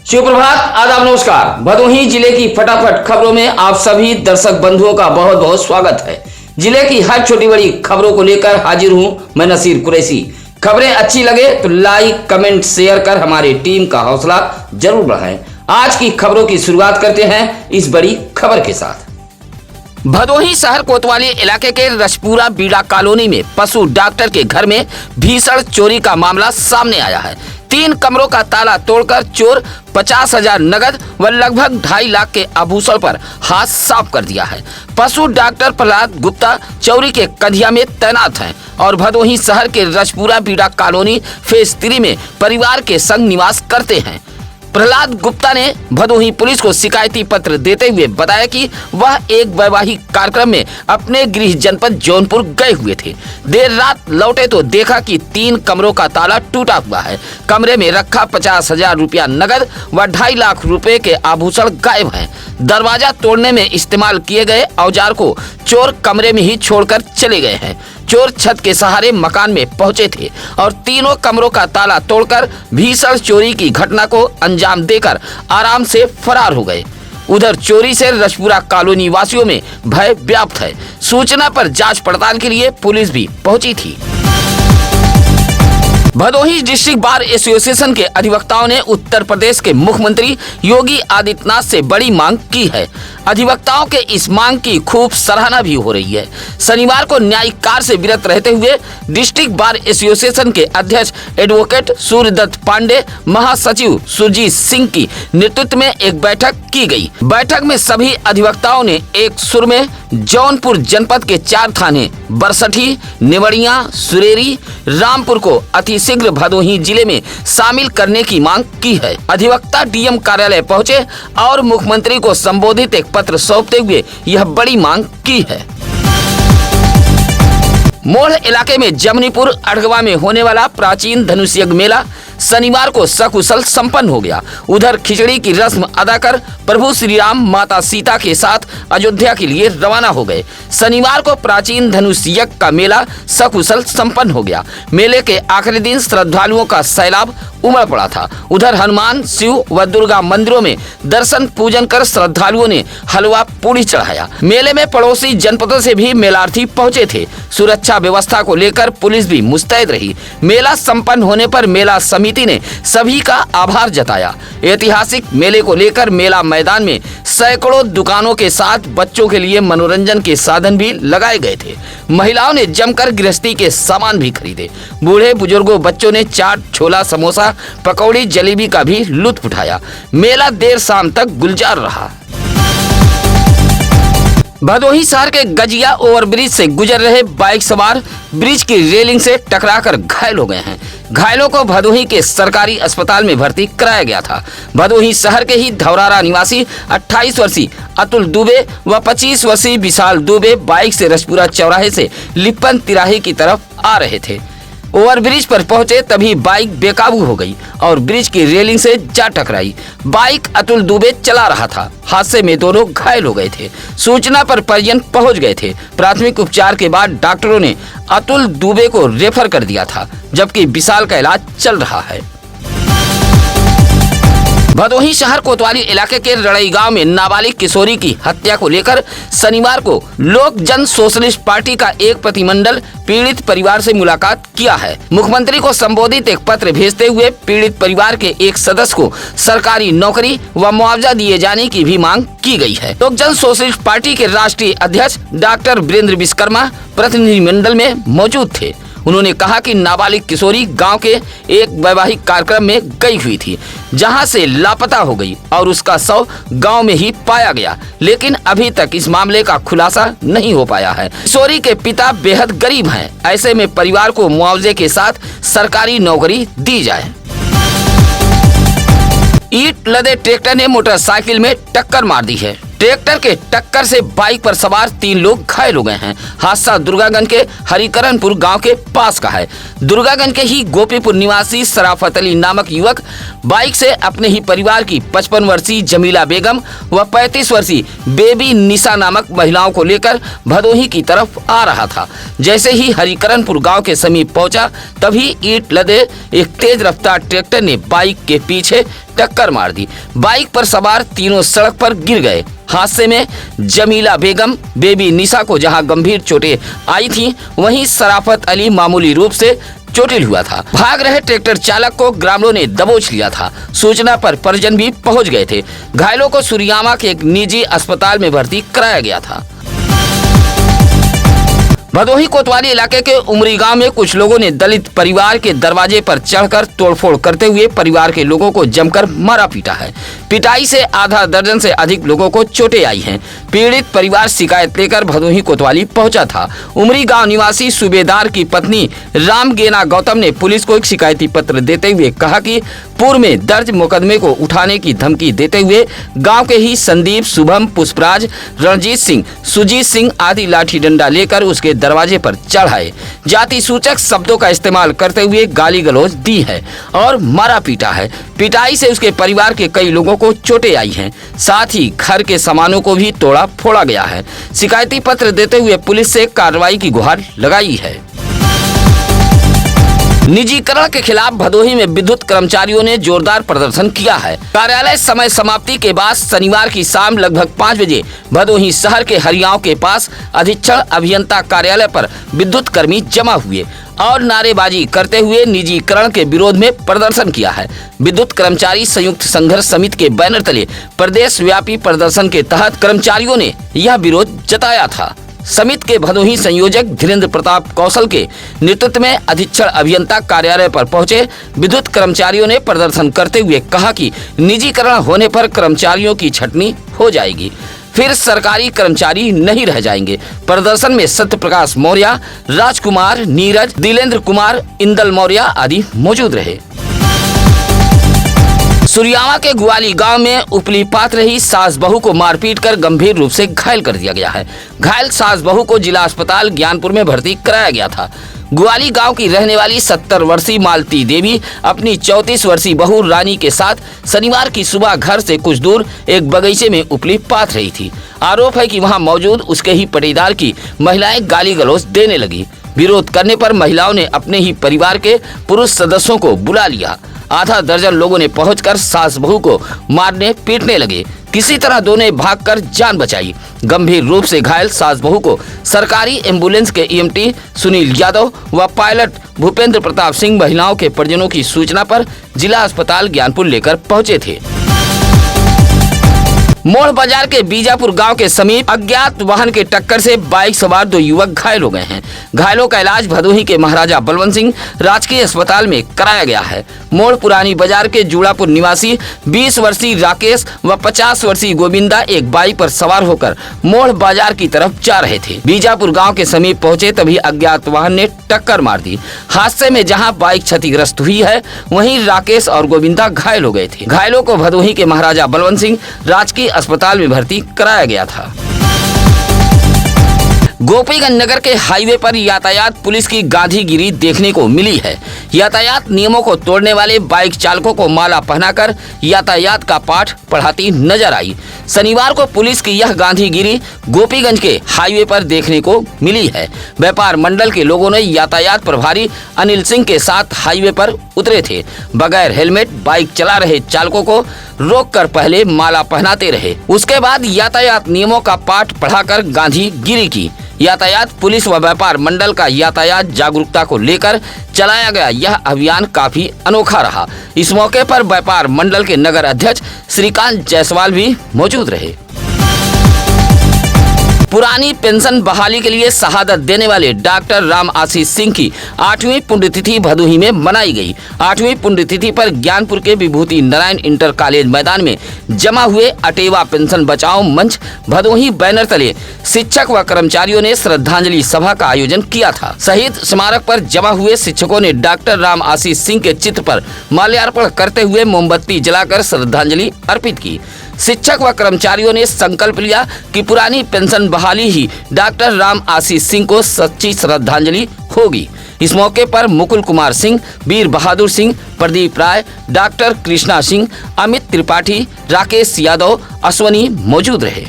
सुप्रभात, आदाब, नमस्कार। भदोही जिले की फटाफट खबरों में आप सभी दर्शक बंधुओं का बहुत बहुत स्वागत है। जिले की हर छोटी बड़ी खबरों को लेकर हाजिर हूं मैं नसीर कुरैशी। खबरें अच्छी लगे तो लाइक, कमेंट, शेयर कर हमारी टीम का हौसला जरूर बढ़ाएं। आज की खबरों की शुरुआत करते हैं इस बड़ी खबर के साथ। भदोही शहर कोतवाली इलाके के रसपुरा बीड़ा कॉलोनी में पशु डॉक्टर के घर में भीषण चोरी का मामला सामने आया है। 3 कमरों का ताला तोड़कर चोर 50,000 नगद व लगभग 2.5 लाख के आभूषण पर हाथ साफ कर दिया है। पशु डॉक्टर प्रहलाद गुप्ता चौरी के कधिया में तैनात हैं और भदोही शहर के रसपुरा बीड़ा कॉलोनी फेज 3 में परिवार के संग निवास करते हैं। प्रहलाद गुप्ता ने भदोही पुलिस को शिकायती पत्र देते हुए बताया कि वह एक वैवाहिक कार्यक्रम में अपने गृह जनपद जौनपुर गए हुए थे। देर रात लौटे तो देखा कि 3 कमरों का ताला टूटा हुआ है। कमरे में रखा 50,000 रुपया नगद व 2.5 लाख रुपए के आभूषण गायब हैं। दरवाजा तोड़ने में इस्तेमाल किए गए औजार को चोर कमरे में ही छोड़कर चले गए हैं। चोर छत के सहारे मकान में पहुंचे थे और तीनों कमरों का ताला तोड़कर भीषण चोरी की घटना को अंजाम देकर आराम से फरार हो गए। उधर चोरी से रसपुरा कॉलोनी वासियों में भय व्याप्त है। सूचना पर जांच पड़ताल के लिए पुलिस भी पहुंची थी। भदोही डिस्ट्रिक्ट बार एसोसिएशन के अधिवक्ताओं ने उत्तर प्रदेश के मुख्यमंत्री योगी आदित्यनाथ से बड़ी मांग की है। अधिवक्ताओं के इस मांग की खूब सराहना भी हो रही है। शनिवार को न्यायिक कार्य से विरत रहते हुए डिस्ट्रिक्ट बार एसोसिएशन के अध्यक्ष एडवोकेट सूर्यदत्त पांडे, महासचिव सुरजीत सिंह की नेतृत्व में एक बैठक की गई। बैठक में सभी अधिवक्ताओं ने एक सुर में जौनपुर जनपद के 4 थाने बरसठी, नेवड़िया, सुरेरी, रामपुर को अतिशीघ्र भदोही जिले में शामिल करने की मांग की है। अधिवक्ता डीएम कार्यालय पहुंचे और मुख्यमंत्री को संबोधित एक पत्र सौंपते हुए यह बड़ी मांग की है। मोड़ इलाके में जमनीपुर अड़गवा में होने वाला प्राचीन धनुष यज्ञ मेला शनिवार को सकुशल संपन्न हो गया। उधर खिचड़ी की रस्म अदा कर प्रभु श्री राम माता सीता के साथ अयोध्या के लिए रवाना हो गए। शनिवार को प्राचीन धनुष यज्ञ का मेला सकुशल संपन्न हो गया। मेले के आखिरी दिन श्रद्धालुओं का सैलाब उमड़ पड़ा था। उधर हनुमान, शिव व दुर्गा मंदिरों में दर्शन पूजन कर श्रद्धालुओं ने हलवा पूड़ी चढ़ाया। मेले में पड़ोसी जनपदों से भी मेलार्थी पहुंचे थे। सुरक्षा व्यवस्था को लेकर पुलिस भी मुस्तैद रही। मेला संपन्न होने पर मेला समिति ने सभी का आभार जताया। ऐतिहासिक मेले को लेकर मेला मैदान में सैकड़ों दुकानों के साथ बच्चों के लिए मनोरंजन के साधन भी लगाए गए थे। महिलाओं ने जमकर गृहस्थी के सामान भी खरीदे। बूढ़े बुजुर्गों, बच्चों ने चाट, छोला, समोसा, पकौड़ी, जलेबी का भी लुत्फ उठाया। मेला देर शाम तक गुलजार रहा। भदोही शहर के गजिया ओवरब्रिज से गुजर रहे बाइक सवार ब्रिज की रेलिंग से टकराकर घायल हो गए हैं। घायलों को भदोही के सरकारी अस्पताल में भर्ती कराया गया था। भदोही शहर के ही धौरारा निवासी 28 वर्षीय अतुल दुबे व 25 वर्षीय विशाल दुबे बाइक से रसपुरा चौराहे से लिप्पन तिराहे की तरफ आ रहे थे। ओवरब्रिज पर पहुंचे तभी बाइक बेकाबू हो गई और ब्रिज की रेलिंग से जा टकराई। बाइक अतुल दुबे चला रहा था। हादसे में दोनों घायल हो गए थे। सूचना पर परिजन पहुंच गए थे। प्राथमिक उपचार के बाद डॉक्टरों ने अतुल दुबे को रेफर कर दिया था, जबकि विशाल का इलाज चल रहा है। भदोही शहर कोतवाली इलाके के रड़ई गांव में नाबालिग किशोरी की हत्या को लेकर शनिवार को लोक जन सोशलिस्ट पार्टी का एक प्रतिनिधिमंडल पीड़ित परिवार से मुलाकात किया है। मुख्यमंत्री को संबोधित एक पत्र भेजते हुए पीड़ित परिवार के एक सदस्य को सरकारी नौकरी व मुआवजा दिए जाने की भी मांग की गई है। लोक जन सोशलिस्ट पार्टी के राष्ट्रीय अध्यक्ष डॉक्टर वीरेंद्र विश्वकर्मा प्रतिनिधिमंडल में मौजूद थे। उन्होंने कहा कि नाबालिग किशोरी गांव के एक वैवाहिक कार्यक्रम में गई हुई थी, जहां से लापता हो गई और उसका शव गांव में ही पाया गया, लेकिन अभी तक इस मामले का खुलासा नहीं हो पाया है। किशोरी के पिता बेहद गरीब हैं। ऐसे में परिवार को मुआवजे के साथ सरकारी नौकरी दी जाए। ईंट लदे ट्रैक्टर ने मोटरसाइकिल में टक्कर मार दी है। ट्रैक्टर के टक्कर से बाइक पर सवार 3 लोग घायल हो गए हैं। हादसा दुर्गागंज के हरिकरणपुर गांव के पास का है। दुर्गागंज के ही गोपीपुर निवासी शराफत अली नामक युवक बाइक से अपने ही परिवार की 55 वर्षीय जमीला बेगम व 35 वर्षीय बेबी निशा नामक महिलाओं को लेकर भदोही की तरफ आ रहा था। जैसे ही हरिकरणपुर गांव के समीप पहुंचा, तभी ईंट लदे एक तेज रफ्तार ट्रैक्टर ने बाइक के पीछे टक्कर मार दी। बाइक पर सवार तीनों सड़क पर गिर गए। हादसे में जमीला बेगम, बेबी निशा को जहां गंभीर चोटें आई थीं, वहीं शराफत अली मामूली रूप से चोटिल हुआ था। भाग रहे ट्रैक्टर चालक को ग्रामीणों ने दबोच लिया था। सूचना पर परिजन भी पहुंच गए थे। घायलों को सूर्यामा के एक निजी अस्पताल में भर्ती कराया गया था। भदोही कोतवाली इलाके के उमरी गांव में कुछ लोगों ने दलित परिवार के दरवाजे पर चढ़कर तोड़फोड़ करते हुए परिवार के लोगों को जमकर मारा पीटा है। पिटाई से आधा दर्जन से अधिक लोगों को चोटें आई हैं। पीड़ित परिवार शिकायत लेकर भदोही कोतवाली पहुंचा था। उमरी गांव निवासी सूबेदार की पत्नी रामगेना गौतम ने पुलिस को एक शिकायती पत्र देते हुए कहा कि पूर्व में दर्ज मुकदमे को उठाने की धमकी देते हुए गाँव के ही संदीप, शुभम, पुष्पराज, रणजीत सिंह, सुजीत सिंह आदि लाठी डंडा लेकर उसके दरवाजे पर चढ़ाए, जाति सूचक शब्दों का इस्तेमाल करते हुए गाली गलौज दी है और मारा पीटा है। पिटाई से उसके परिवार के कई लोगों को चोटें आई हैं। साथ ही घर के सामानों को भी तोड़ा फोड़ा गया है। शिकायती पत्र देते हुए पुलिस से कार्रवाई की गुहार लगाई है। निजीकरण के खिलाफ भदोही में विद्युत कर्मचारियों ने जोरदार प्रदर्शन किया है। कार्यालय समय समाप्ति के बाद शनिवार की शाम लगभग 5 बजे भदोही शहर के हरियाव के पास अधीक्षण अभियंता कार्यालय पर विद्युत कर्मी जमा हुए और नारेबाजी करते हुए निजीकरण के विरोध में प्रदर्शन किया है। विद्युत कर्मचारी संयुक्त संघर्ष समिति के बैनर तले प्रदेश व्यापी प्रदर्शन के तहत कर्मचारियों ने यह विरोध जताया था। समिति के भदोही संयोजक धीरेन्द्र प्रताप कौशल के नेतृत्व में अधीक्षण अभियंता कार्यालय पर पहुंचे विद्युत कर्मचारियों ने प्रदर्शन करते हुए कहा कि निजीकरण होने पर कर्मचारियों की छटनी हो जाएगी, फिर सरकारी कर्मचारी नहीं रह जाएंगे। प्रदर्शन में सत्य प्रकाश मौर्य, राजकुमार, नीरज, दिलेंद्र कुमार, इंदल मौर्य आदि मौजूद रहे। सूर्यामा के ग्वाली गांव में उपली पात रही सास बहू को मारपीट कर गंभीर रूप से घायल कर दिया गया है। घायल सास बहू को जिला अस्पताल ज्ञानपुर में भर्ती कराया गया था। ग्वाली गांव की रहने वाली 70 वर्षीय मालती देवी अपनी 34 वर्षीय बहू रानी के साथ शनिवार की सुबह घर से कुछ दूर एक बगीचे में उपली पात रही थी। आरोप है कि वहां मौजूद उसके ही पटीदार की महिलाएं गाली गलौज देने लगी। विरोध करने पर महिलाओं ने अपने ही परिवार के पुरुष सदस्यों को बुला लिया। आधा दर्जन लोगों ने पहुंचकर सास बहू को मारने पीटने लगे। किसी तरह दोनों भागकर जान बचाई। गंभीर रूप से घायल सास बहू को सरकारी एम्बुलेंस के ईएमटी सुनील यादव व पायलट भूपेंद्र प्रताप सिंह महिलाओं के परिजनों की सूचना पर जिला अस्पताल ज्ञानपुर लेकर पहुंचे थे। मोड़ बाजार के बीजापुर गांव के समीप अज्ञात वाहन के टक्कर से बाइक सवार 2 युवक घायल हो गए हैं। घायलों का इलाज भदोही के महाराजा बलवंत सिंह राजकीय अस्पताल में कराया गया है। मोड़ पुरानी बाजार के जुड़ापुर निवासी 20 वर्षीय राकेश व 50 वर्षीय गोविंदा एक बाइक पर सवार होकर मोड़ बाजार की तरफ जा रहे थे। बीजापुर गाँव के समीप पहुँचे तभी अज्ञात वाहन ने टक्कर मार दी। हादसे में जहाँ बाइक क्षतिग्रस्त हुई है, वहीं राकेश और गोविंदा घायल हो गए थे। घायलों को भदोही के महाराजा बलवंत सिंह राजकीय अस्पताल में भर्ती कराया गया था। गोपीगंज नगर के हाईवे पर यातायात पुलिस की गांधीगिरी देखने को मिली है। यातायात नियमों को तोड़ने वाले बाइक चालकों को माला पहनाकर यातायात का पाठ पढ़ाती नजर आई। शनिवार को पुलिस की यह गांधीगिरी गोपीगंज के हाईवे पर देखने को मिली है। व्यापार मंडल के लोगों ने यातायात प्रभारी अनिल सिंह के साथ हाईवे पर उतरे थे। बगैर हेलमेट बाइक चला रहे चालकों को रोककर पहले माला पहनाते रहे, उसके बाद यातायात नियमों का पाठ पढ़ाकर गांधीगिरी की। यातायात पुलिस व व्यापार मंडल का यातायात जागरूकता को लेकर चलाया गया यह अभियान काफी अनोखा रहा। इस मौके पर व्यापार मंडल के नगर अध्यक्ष श्रीकांत जायसवाल भी मौजूद रहे। पुरानी पेंशन बहाली के लिए शहादत देने वाले डॉक्टर राम आशीष सिंह की 8वीं पुण्यतिथि भदोही में मनाई गई। 8वीं पुण्यतिथि पर ज्ञानपुर के विभूति नारायण इंटर कॉलेज मैदान में जमा हुए अटेवा पेंशन बचाओ मंच भदोही बैनर तले शिक्षक व कर्मचारियों ने श्रद्धांजलि सभा का आयोजन किया था। शहीद स्मारक पर जमा हुए शिक्षकों ने डॉक्टर राम आशीष सिंह के चित्र पर माल्यार्पण करते हुए मोमबत्ती जलाकर श्रद्धांजलि अर्पित की। शिक्षक व कर्मचारियों ने संकल्प लिया कि पुरानी पेंशन बहाली ही डॉक्टर राम आशीष सिंह को सच्ची श्रद्धांजलि होगी। इस मौके पर मुकुल कुमार सिंह, वीर बहादुर सिंह, प्रदीप राय, डॉक्टर कृष्णा सिंह, अमित त्रिपाठी, राकेश यादव, अश्वनी मौजूद रहे।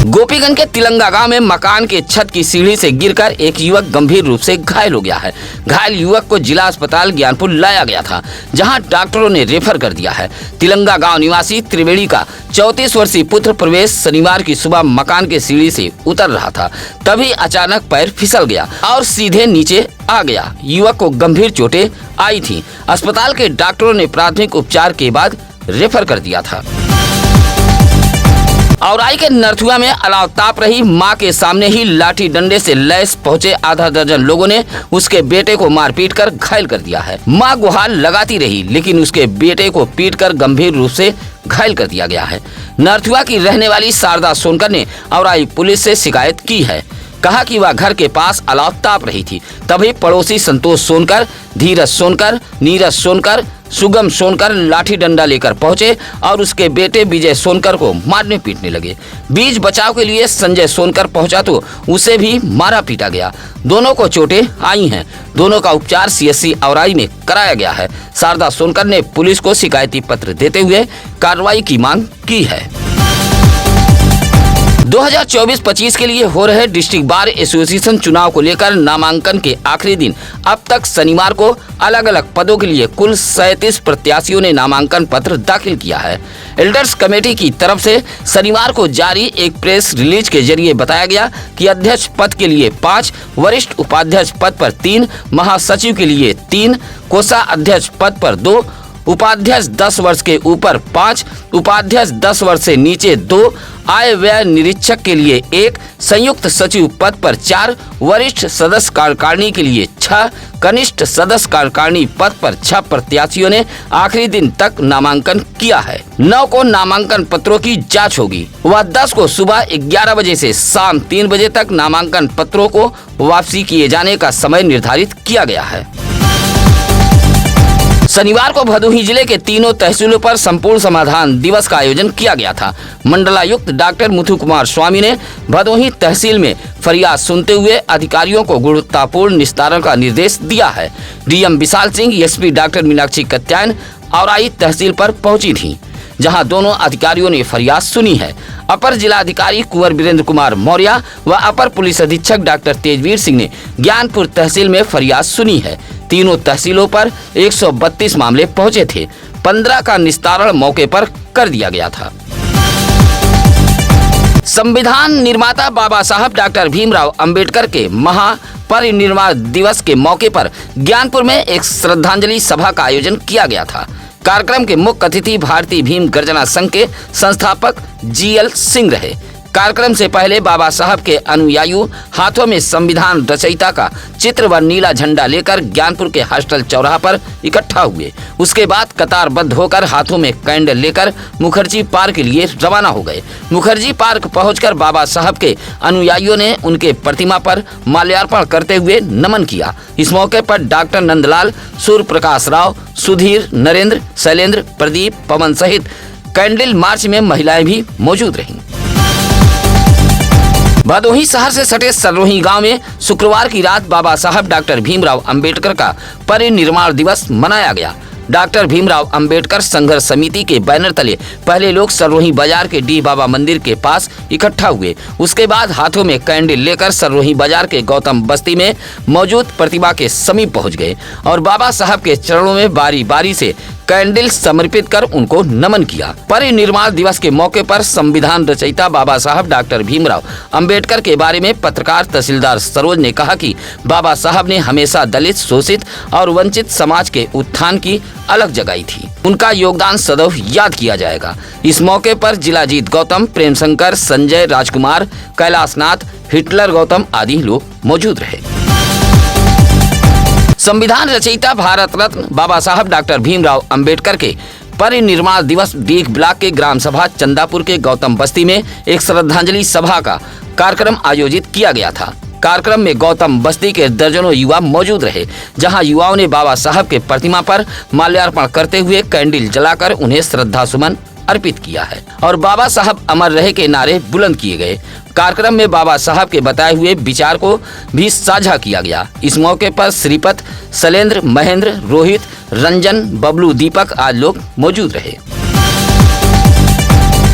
गोपीगंज के तिलंगा गांव में मकान के छत की सीढ़ी से गिरकर एक युवक गंभीर रूप से घायल हो गया है। घायल युवक को जिला अस्पताल ज्ञानपुर लाया गया था, जहां डॉक्टरों ने रेफर कर दिया है। तिलंगा गांव निवासी त्रिवेणी का 34 वर्षीय पुत्र प्रवेश शनिवार की सुबह मकान के सीढ़ी से उतर रहा था, तभी अचानक पैर फिसल गया और सीधे नीचे आ गया। युवक को गंभीर चोटें आई थी। अस्पताल के डॉक्टरों ने प्राथमिक उपचार के बाद रेफर कर दिया था। औराई के नरथुआ में अलाव ताप रही मां के सामने ही लाठी डंडे से लैस पहुंचे आधा दर्जन लोगों ने उसके बेटे को मारपीट कर घायल कर दिया है। मां गुहार लगाती रही, लेकिन उसके बेटे को पीटकर गंभीर रूप से घायल कर दिया गया है। नरथुआ की रहने वाली शारदा सोनकर ने औराई पुलिस से शिकायत की है। कहा कि वह घर के पास अलाव ताप रही थी, तभी पड़ोसी संतोष सोनकर, धीरज सोनकर, नीरज सोनकर, सुगम सोनकर लाठी डंडा लेकर पहुंचे और उसके बेटे विजय सोनकर को मारने पीटने लगे। बीच बचाव के लिए संजय सोनकर पहुंचा तो उसे भी मारा पीटा गया। दोनों को चोटें आई हैं। दोनों का उपचार सीएससी औराई में कराया गया है। शारदा सोनकर ने पुलिस को शिकायती पत्र देते हुए कार्रवाई की मांग की है। 2024-25 के लिए हो रहे डिस्ट्रिक्ट बार एसोसिएशन चुनाव को लेकर नामांकन के आखिरी दिन अब तक शनिवार को अलग अलग पदों के लिए कुल 37 प्रत्याशियों ने नामांकन पत्र दाखिल किया है। एल्डर्स कमेटी की तरफ से शनिवार को जारी एक प्रेस रिलीज के जरिए बताया गया कि अध्यक्ष पद के लिए 5, वरिष्ठ उपाध्यक्ष पद पर 3, महासचिव के लिए 3, कोषाध्यक्ष पद पर 2, उपाध्यक्ष 10 वर्ष के ऊपर 5, उपाध्यक्ष 10 वर्ष से नीचे 2, आय व्यय निरीक्षक के लिए 1, संयुक्त सचिव पद पर 4, वरिष्ठ सदस्य कार्यकारिणी के लिए 6, कनिष्ठ सदस्य कार्यकारिणी पद पर 6 प्रत्याशियों ने आखिरी दिन तक नामांकन किया है। 9 को नामांकन पत्रों की जांच होगी। वह 10 को सुबह 11 बजे से शाम 3 बजे तक नामांकन पत्रों को वापसी किए जाने का समय निर्धारित किया गया है। शनिवार को भदोही जिले के तीनों तहसीलों पर संपूर्ण समाधान दिवस का आयोजन किया गया था। मंडलायुक्त डॉक्टर मुथु कुमार स्वामी ने भदोही तहसील में फरियाद सुनते हुए अधिकारियों को गुणवत्तापूर्ण निस्तारण का निर्देश दिया है। DM Vishal Singh, SP doctor Meenakshi Katyayan Aurai तहसील पर पहुंची थी, जहां दोनों अधिकारियों ने फरियाद सुनी है। अपर जिलाधिकारी कुंवर वीरेंद्र कुमार मौर्य व अपर पुलिस अधीक्षक डॉक्टर तेजवीर सिंह ने ज्ञानपुर तहसील में फरियाद सुनी है। तीनों तहसीलों पर 132 मामले पहुंचे थे। 15 का निस्तारण मौके पर कर दिया गया था। संविधान निर्माता बाबा साहब डॉक्टर भीमराव अंबेडकर के महापरिनिर्वाण दिवस के मौके पर ज्ञानपुर में एक श्रद्धांजलि सभा का आयोजन किया गया था। कार्यक्रम के मुख्य अतिथि भारतीय भीम गर्जना संघ के संस्थापक जीएल सिंह रहे। कार्यक्रम से पहले बाबा साहब के अनुयायी हाथों में संविधान रचयिता का चित्र व नीला झंडा लेकर ज्ञानपुर के हॉस्टल चौराहा पर इकट्ठा हुए। उसके बाद कतारबद्ध होकर हाथों में कैंडल लेकर मुखर्जी पार्क के लिए रवाना हो गए। मुखर्जी पार्क पहुंचकर बाबा साहब के अनुयायियों ने उनके प्रतिमा पर माल्यार्पण करते हुए नमन किया। इस मौके पर डॉक्टर नंदलाल, सूर्य प्रकाश राव, सुधीर, नरेंद्र, शैलेंद्र, प्रदीप, पवन सहित कैंडल मार्च में महिलाएं भी मौजूद रहीं। भदोही शहर से सटे सररोही गांव में शुक्रवार की रात बाबा साहब डॉक्टर भीमराव अंबेडकर का परिनिर्वाण दिवस मनाया गया। डॉक्टर भीमराव अंबेडकर संघर्ष समिति के बैनर तले पहले लोग सररोही बाजार के डी बाबा मंदिर के पास इकट्ठा हुए। उसके बाद हाथों में कैंडल लेकर सररोही बाजार के गौतम बस्ती में मौजूद प्रतिमा के समीप पहुंच गए और बाबा साहब के चरणों में बारी बारी से कैंडल समर्पित कर उनको नमन किया। परिनिर्वाण दिवस के मौके पर संविधान रचयिता बाबा साहब डॉक्टर भीमराव अंबेडकर के बारे में पत्रकार तहसीलदार सरोज ने कहा कि बाबा साहब ने हमेशा दलित, शोषित और वंचित समाज के उत्थान की अलग जगाई थी। उनका योगदान सदैव याद किया जाएगा। इस मौके पर जिलाजीत गौतम, प्रेम शंकर, संजय राजकुमार, कैलाशनाथ, हिटलर गौतम आदि लोग मौजूद रहे। संविधान रचयिता भारत रत्न बाबा साहब डॉक्टर भीमराव अंबेडकर के परिनिर्माण दिवस डीग ब्लॉक के ग्राम सभा चंदापुर के गौतम बस्ती में एक श्रद्धांजलि सभा का कार्यक्रम आयोजित किया गया था। कार्यक्रम में गौतम बस्ती के दर्जनों युवा मौजूद रहे, जहां युवाओं ने बाबा साहब के प्रतिमा पर माल्यार्पण करते हुए कैंडल जलाकर उन्हें श्रद्धा सुमन अर्पित किया है और बाबा साहब अमर रहे के नारे बुलंद किए गए। कार्यक्रम में बाबा साहब के बताए हुए विचार को भी साझा किया गया। इस मौके पर श्रीपत, शैलेंद्र, महेंद्र, रोहित, रंजन, बबलू, दीपक आदि लोग मौजूद रहे।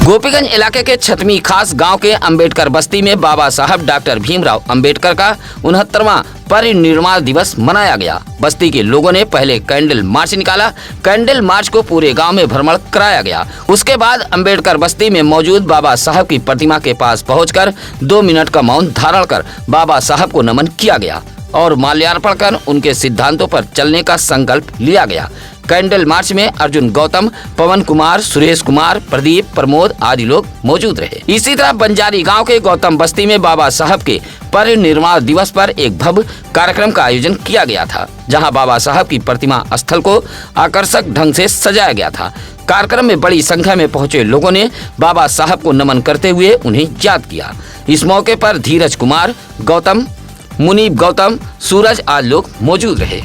गोपीगंज इलाके के छतमी खास गांव के अंबेडकर बस्ती में बाबा साहब डॉक्टर भीमराव अंबेडकर का 69वां परिनिर्वाण दिवस मनाया गया। बस्ती के लोगों ने पहले कैंडल मार्च निकाला। कैंडल मार्च को पूरे गांव में भ्रमण कराया गया। उसके बाद अंबेडकर बस्ती में मौजूद बाबा साहब की प्रतिमा के पास पहुंचकर 2 मिनट का मौन धारण कर बाबा साहब को नमन किया गया और माल्यार्पण कर उनके सिद्धांतों पर चलने का संकल्प लिया गया। कैंडल मार्च में अर्जुन गौतम, पवन कुमार, सुरेश कुमार, प्रदीप, प्रमोद आदि लोग मौजूद रहे। इसी तरह बंजारी गांव के गौतम बस्ती में बाबा साहब के परिनिर्वाण दिवस पर एक भव्य कार्यक्रम का आयोजन किया गया था, जहां बाबा साहब की प्रतिमा स्थल को आकर्षक ढंग से सजाया गया था। कार्यक्रम में बड़ी संख्या में पहुंचे लोगों ने बाबा साहब को नमन करते हुए उन्हें याद किया। इस मौके पर धीरज कुमार गौतम, मुनीब गौतम, सूरज आदि लोग मौजूद रहे।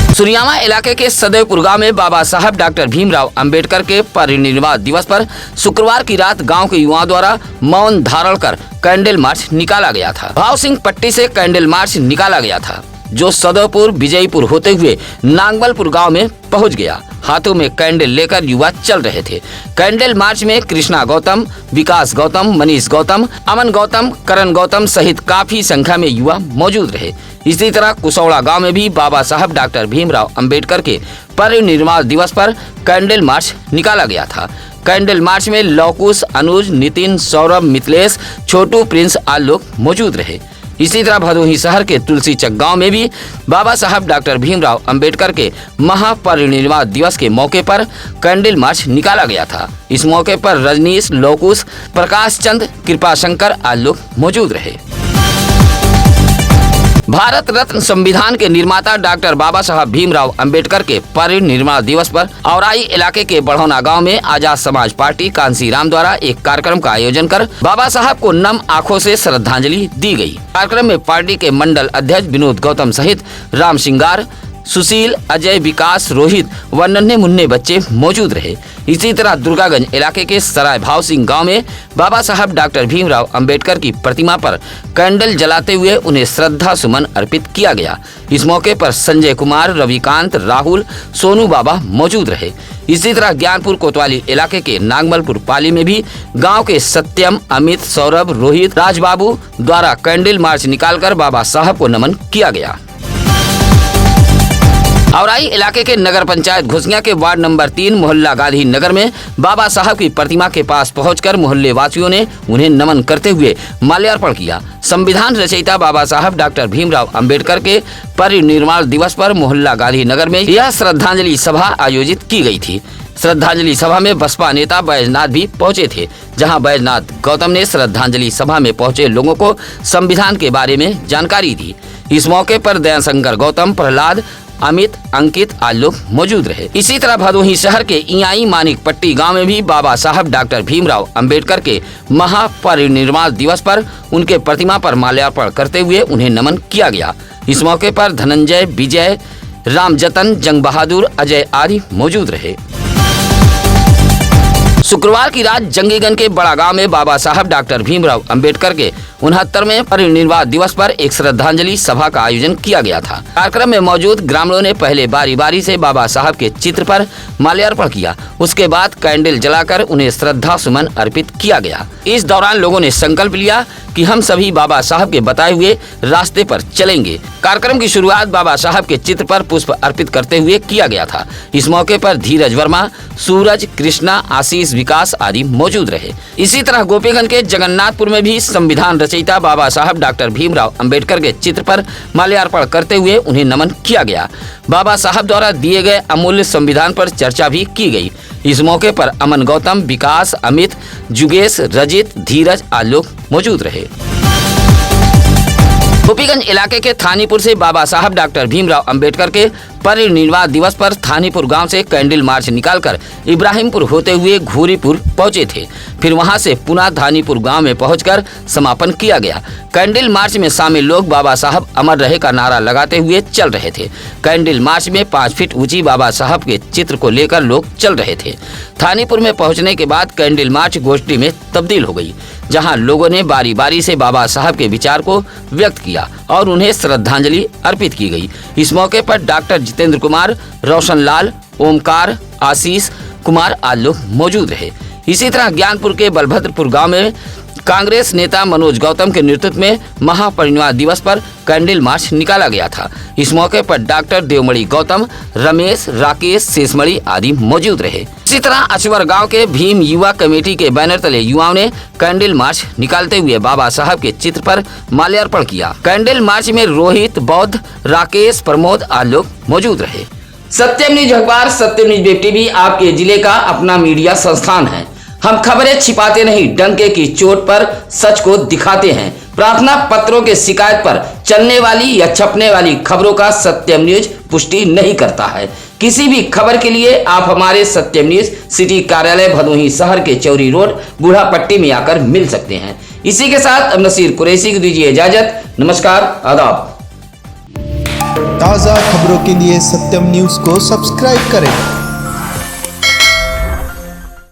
सुरियामा इलाके के सदैवपुर गांव में बाबा साहब डॉक्टर भीमराव अंबेडकर के परिनिर्वाण दिवस पर शुक्रवार की रात गांव के युवाओं द्वारा मौन धारण कर कैंडल मार्च निकाला गया था। भाव सिंह पट्टी से कैंडल मार्च निकाला गया था, जो सदैवपुर, विजयपुर होते हुए नांगबलपुर गांव में पहुंच गया। हाथों में कैंडल लेकर युवा चल रहे थे। कैंडल मार्च में कृष्णा गौतम, विकास गौतम, मनीष गौतम, अमन गौतम, करण गौतम सहित काफी संख्या में युवा मौजूद रहे। इसी तरह कुसौड़ा गांव में भी बाबा साहब डॉक्टर भीमराव अंबेडकर के परिनिर्वाण दिवस पर कैंडल मार्च निकाला गया था। कैंडल मार्च में लौकुश, अनुज, नितिन, सौरभ, मिथिलेश, छोटू, प्रिंस आदि लोग मौजूद रहे। इसी तरह भदोही शहर के तुलसीचक गांव में भी बाबा साहब डॉक्टर भीमराव अंबेडकर के महापरिनिर्वाण दिवस के मौके पर कैंडल मार्च निकाला गया था। इस मौके पर रजनीश, लौकुश, प्रकाश चंद, कृपाशंकर आदि लोग मौजूद रहे। भारत रत्न संविधान के निर्माता डॉक्टर बाबा साहब भीमराव अंबेडकर के परिनिर्वाण दिवस पर औराई इलाके के बढ़ौना गांव में आजाद समाज पार्टी कांसीराम द्वारा एक कार्यक्रम का आयोजन कर बाबा साहब को नम आंखों से श्रद्धांजलि दी गई। कार्यक्रम में पार्टी के मंडल अध्यक्ष विनोद गौतम सहित राम सिंगार, सुशील, अजय, विकास, रोहित व नन्हे मुन्ने बच्चे मौजूद रहे। इसी तरह दुर्गागंज इलाके के सराय भाव सिंह गाँव में बाबा साहब डॉक्टर भीमराव अंबेडकर की प्रतिमा पर कैंडल जलाते हुए उन्हें श्रद्धा सुमन अर्पित किया गया। इस मौके पर संजय कुमार, रविकांत, राहुल, सोनू बाबा मौजूद रहे। इसी तरह ज्ञानपुर कोतवाली इलाके के नागमलपुर पाली में भी गांव के सत्यम, अमित, सौरभ, रोहित, राजबाबू द्वारा कैंडल मार्च निकालकर बाबा साहब को नमन किया गया। औराई इलाके के नगर पंचायत घुसिया के वार्ड नंबर 3 मोहल्ला गांधी नगर में बाबा साहब की प्रतिमा के पास पहुंचकर मोहल्ले वासियों ने उन्हें नमन करते हुए माल्यार्पण किया। संविधान रचयिता बाबा साहब डॉक्टर भीमराव अंबेडकर के परिनिर्वाण दिवस पर मोहल्ला गांधी नगर में यह श्रद्धांजलि सभा आयोजित की गई थी। श्रद्धांजलि सभा में बसपा नेता बैजनाथ भी पहुंचे थे, जहां बैजनाथ गौतम ने श्रद्धांजलि सभा में पहुंचे लोगों को संविधान के बारे में जानकारी दी। इस मौके पर दयाशंकर गौतम, प्रहलाद, अमित, अंकित आदि लोग मौजूद रहे। इसी तरह भदोही शहर के इयाई मानिक पट्टी गाँव में भी बाबा साहब डॉक्टर भीमराव अंबेडकर के महापरिनिर्वाण दिवस पर उनके प्रतिमा पर माल्यार्पण करते हुए उन्हें नमन किया गया। इस मौके पर धनंजय, विजय, रामजतन, जंग बहादुर, अजय आदि मौजूद रहे। शुक्रवार की रात जंगीगंज के बड़ा गांव में बाबा साहब डॉक्टर भीमराव अंबेडकर के 69वें परिनिर्वाण दिवस पर एक श्रद्धांजलि सभा का आयोजन किया गया था। कार्यक्रम में मौजूद ग्रामीणों ने पहले बारी बारी से बाबा साहब के चित्र पर माल्यार्पण किया। उसके बाद कैंडल जलाकर उन्हें श्रद्धा सुमन अर्पित किया गया। इस दौरान लोगों ने संकल्प लिया कि हम सभी बाबा साहब के बताए हुए रास्ते पर चलेंगे। कार्यक्रम की शुरुआत बाबा साहब के चित्र पर पुष्प अर्पित करते हुए किया गया था। इस मौके पर धीरज वर्मा, सूरज, कृष्णा, आशीष, विकास आदि मौजूद रहे। इसी तरह गोपीगंज के जगन्नाथपुर में भी संविधान रचयिता बाबा साहब डॉक्टर भीमराव अंबेडकर के चित्र पर माल्यार्पण करते हुए उन्हें नमन किया गया। बाबा साहब द्वारा दिए गए अमूल्य संविधान पर चर्चा भी की गई। इस मौके पर अमन गौतम, विकास, अमित, जुगेश, रजित, धीरज आदि लोग मौजूद रहे। गोपीगंज इलाके के थानीपुर से बाबा साहब डॉक्टर भीमराव अंबेडकर के परिनिर्वाण दिवस पर थानीपुर गांव से कैंडल मार्च निकालकर इब्राहिमपुर होते हुए घोरीपुर पहुंचे थे। फिर वहां से पुनः थानीपुर गांव में पहुंचकर समापन किया गया। कैंडल मार्च में शामिल लोग बाबा साहब अमर रहे का नारा लगाते हुए चल रहे थे। कैंडल मार्च में 5 फीट ऊंची बाबा साहब के चित्र को लेकर लोग चल रहे थे। थानीपुर में पहुंचने के बाद कैंडल मार्च गोष्ठी में तब्दील हो गई, जहां लोगों ने बारी बारी से बाबा साहब के विचार को व्यक्त किया और उन्हें श्रद्धांजलि अर्पित की गई। इस मौके पर डॉक्टर जितेंद्र कुमार, रोशन लाल, ओमकार, आशीष कुमार आदि लोग मौजूद रहे। इसी तरह ज्ञानपुर के बलभद्रपुर गांव में कांग्रेस नेता मनोज गौतम के नेतृत्व में महापरिनिर्वाण दिवस पर कैंडल मार्च निकाला गया था। इस मौके पर डॉक्टर देवमणि गौतम, रमेश, राकेश, शेषमणि आदि मौजूद रहे। इसी तरह अचवर गांव के भीम युवा कमेटी के बैनर तले युवाओं ने कैंडल मार्च निकालते हुए बाबा साहब के चित्र पर माल्यार्पण किया। कैंडल मार्च में रोहित, बौद्ध, राकेश, प्रमोद आदि लोग मौजूद रहे। सत्यम न्यूज अखबार, सत्यम न्यूज वेब टीवी आपके जिले का अपना मीडिया संस्थान है। हम खबरें छिपाते नहीं, डंके की चोट पर सच को दिखाते हैं। प्रार्थना पत्रों के शिकायत पर चलने वाली या छपने वाली खबरों का सत्यम न्यूज पुष्टि नहीं करता है। किसी भी खबर के लिए आप हमारे सत्यम न्यूज सिटी कार्यालय भदोही शहर के चौरी रोड बूढ़ा पट्टी में आकर मिल सकते हैं। इसी के साथ अब नसीर कुरैशी को दीजिए इजाजत। नमस्कार, आदाब। ताज़ा खबरों के लिए सत्यम न्यूज़ को सब्सक्राइब करें।